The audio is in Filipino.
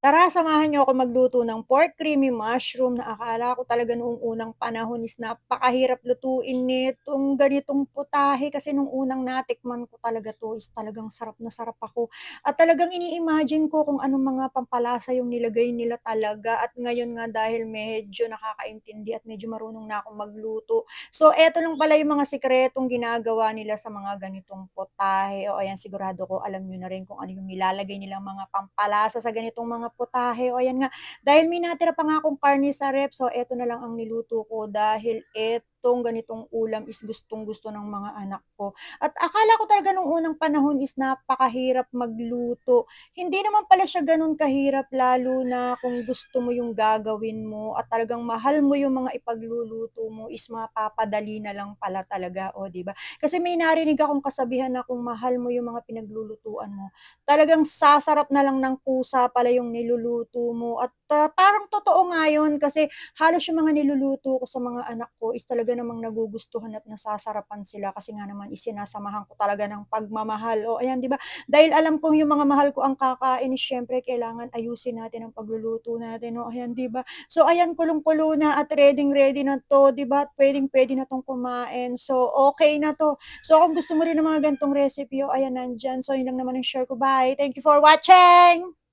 Tara, samahan niyo ako magluto ng pork creamy mushroom na akala ko talaga noong unang panahon is napakahirap lutuin nitong ganitong putahe kasi nung unang natikman ko talaga 'to is talagang sarap na sarap ako at talagang ini-imagine ko kung anong mga pampalasa yung nilagay nila talaga at ngayon nga dahil medyo nakakaintindi at medyo marunong na akong magluto. So eto lang pala yung mga sikretong ginagawa nila sa mga ganitong putahe. O ayan, sigurado ko alam niyo na rin kung ano yung nilalagay nilang mga pampalasa sa ganitong mga putahe. O ayan nga, dahil may natira pa nga akong karne sa ref, so eto na lang ang niluto ko dahil etong ganitong ulam is gustong-gusto ng mga anak ko. At akala ko talaga nung unang panahon is napakahirap magluto. Hindi naman pala siya gano'n kahirap lalo na kung gusto mo yung gagawin mo at talagang mahal mo yung mga ipagluluto mo is mapapadali na lang pala talaga, o 'di ba? Kasi may narinig akong kasabihan na kung mahal mo yung mga pinaglulutuan mo, talagang sasarap na lang ng kusa pala yung niluluto mo at, parang totoo nga yun kasi halos yung mga niluluto ko sa mga anak ko is talaga namang nagugustuhan at nasasarapan sila kasi nga naman isinasamahan ko talaga ng pagmamahal. O ayan, 'di ba, dahil alam kong yung mga mahal ko ang kakain is siyempre kailangan ayusin natin ang pagluluto natin, o ayan, 'di ba? So ayan, kulong-kulo na at reading-ready na 'to, 'di ba, at puwedeng-puwede na 'tong kumain. So okey na 'to. So kung gusto mo rin ng mga ganitong recipe, o ayan, nandiyan. So yun lang naman ang share ko. Bye. Thank you for watching.